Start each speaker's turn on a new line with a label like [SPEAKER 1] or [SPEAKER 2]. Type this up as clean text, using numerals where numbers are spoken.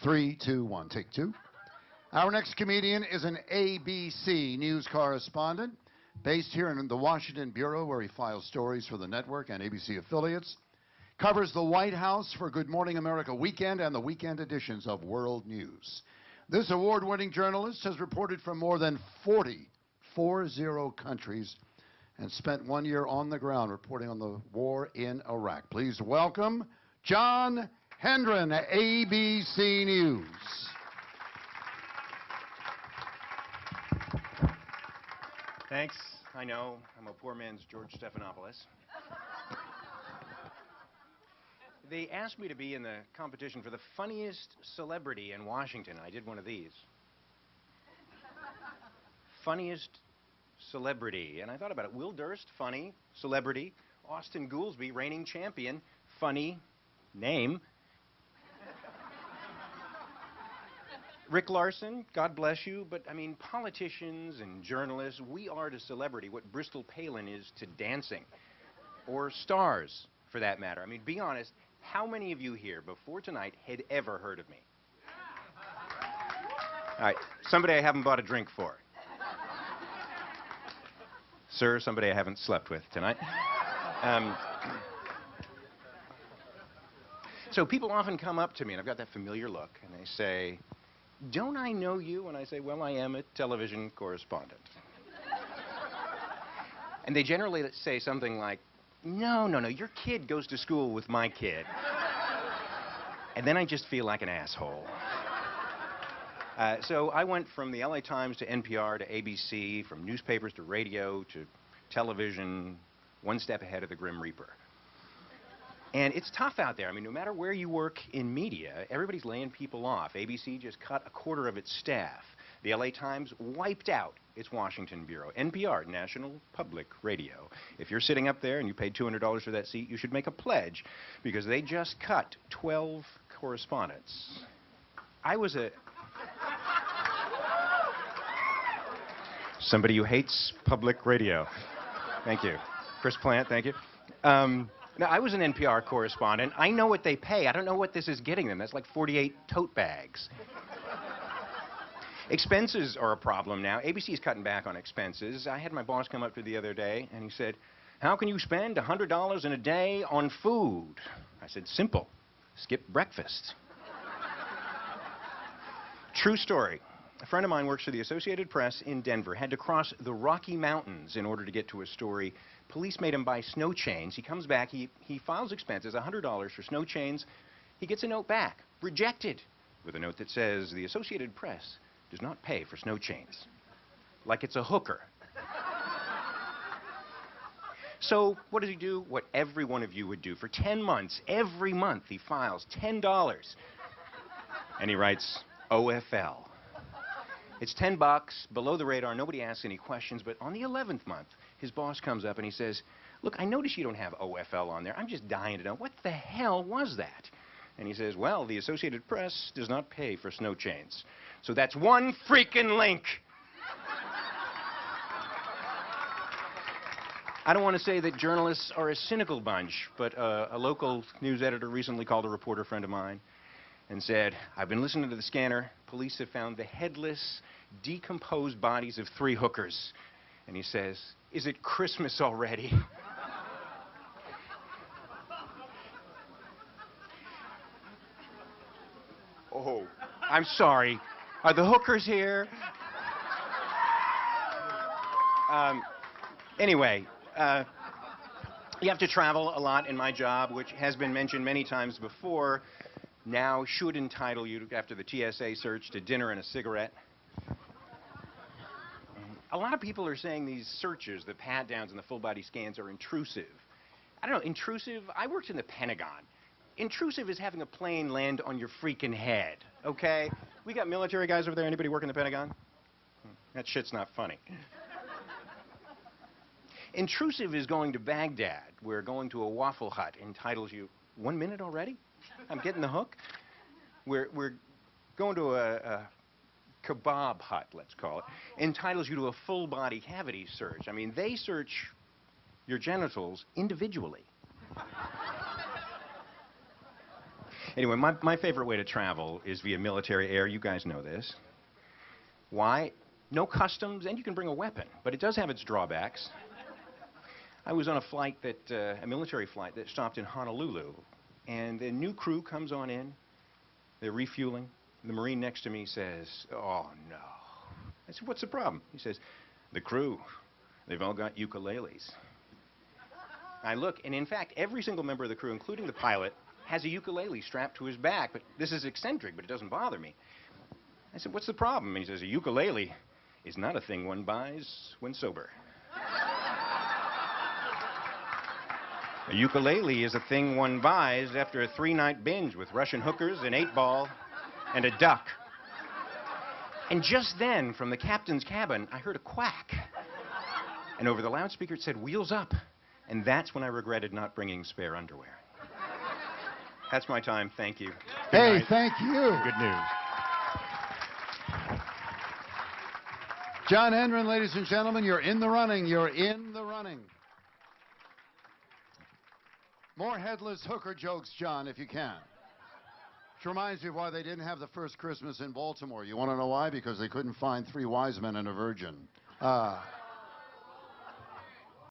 [SPEAKER 1] Three, two, one. Take two. Our next comedian is an ABC News correspondent based here in the Washington Bureau, where he files stories for the network and ABC affiliates. Covers the White House for Good Morning America Weekend and the weekend editions of World News. This award-winning journalist has reported from more than 40 countries and spent 1 year on the ground reporting on the war in Iraq. Please welcome John Hendren, ABC News.
[SPEAKER 2] Thanks. I know. I'm a poor man's George Stephanopoulos. They asked me to be in the competition for the funniest celebrity in Washington. I did one of these. Funniest celebrity. And I thought about it. Will Durst, funny, celebrity. Austin Goolsbee, reigning champion, funny, name. Rick Larson, God bless you, but I mean, politicians and journalists, we are to celebrity what Bristol Palin is to dancing. Or stars, for that matter. I mean, be honest, how many of you here before tonight had ever heard of me? All right, somebody I haven't bought a drink for. Sir, somebody I haven't slept with tonight. So people often come up to me, and I've got that familiar look, and they say, "Don't I know you?" And I say, "Well, I am a television correspondent." And they generally say something like, no, your kid goes to school with my kid." And then I just feel like an asshole. So I went from the LA Times to NPR to ABC, from newspapers to radio to television, one step ahead of the Grim Reaper. And it's tough out there. I mean, no matter where you work in media, everybody's laying people off. ABC just cut a quarter of its staff. The LA Times wiped out its Washington bureau. NPR, National Public Radio. If you're sitting up there and you paid $200 for that seat, you should make a pledge, because they just cut 12 correspondents. I was somebody who hates public radio. Thank you. Chris Plant, thank you. Now, I was an NPR correspondent. I know what they pay. I don't know what this is getting them. That's like 48 tote bags. Expenses are a problem now. ABC is cutting back on expenses. I had my boss come up to me the other day, and he said, "How can you spend $100 in a day on food?" I said, "Simple. Skip breakfast." True story. A friend of mine works for the Associated Press in Denver, had to cross the Rocky Mountains in order to get to a story. Police made him buy snow chains. He comes back, he files expenses, $100 for snow chains. He gets a note back, rejected, with a note that says, "The Associated Press does not pay for snow chains." Like it's a hooker. So what does he do? What every one of you would do. For 10 months, every month, he files $10. And he writes, OFL. It's $10, below the radar, nobody asks any questions, but on the 11th month, his boss comes up and he says, "Look, I notice you don't have OFL on there. I'm just dying to know, what the hell was that?" And he says, "Well, the Associated Press does not pay for snow chains." So that's one freaking link. I don't want to say that journalists are a cynical bunch, but a local news editor recently called a reporter friend of mine and said, "I've been listening to the scanner. Police have found the headless, decomposed bodies of 3 hookers." And he says, "Is it Christmas already?" Oh, I'm sorry. Are the hookers here? Anyway, you have to travel a lot in my job, which has been mentioned many times before. Now should entitle you, after the TSA search, to dinner and a cigarette. A lot of people are saying these searches, the pat-downs and the full-body scans, are intrusive. I don't know, intrusive? I worked in the Pentagon. Intrusive is having a plane land on your freaking head, okay? We got military guys over there. Anybody work in the Pentagon? That shit's not funny. Intrusive is going to Baghdad, where going to a Waffle Hut entitles you... 1 minute already? I'm getting the hook. We're going to a kebab hut, let's call it, entitles you to a full-body cavity search. I mean, they search your genitals individually. Anyway, my favorite way to travel is via military air. You guys know this. Why? No customs, and you can bring a weapon, but it does have its drawbacks. I was on a flight a military flight that stopped in Honolulu, and the new crew comes on in. They're refueling. The Marine next to me says, "Oh, no." I said, "What's the problem?" He says, "The crew, they've all got ukuleles." I look, and in fact, every single member of the crew, including the pilot, has a ukulele strapped to his back. But this is eccentric, but it doesn't bother me. I said, "What's the problem?" And he says, "A ukulele is not a thing one buys when sober. A ukulele is a thing one buys after a 3-night binge with Russian hookers, an 8-ball, and a duck." And just then, from the captain's cabin, I heard a quack. And over the loudspeaker, it said, "Wheels up." And that's when I regretted not bringing spare underwear. That's my time. Thank you. Good
[SPEAKER 1] Hey,
[SPEAKER 2] night.
[SPEAKER 1] thank you.
[SPEAKER 2] Good news.
[SPEAKER 1] John Hendren, ladies and gentlemen, you're in the running. You're in the running. More headless hooker jokes, John, if you can. Which reminds me of why they didn't have the first Christmas in Baltimore. You want to know why? Because they couldn't find 3 wise men and a virgin.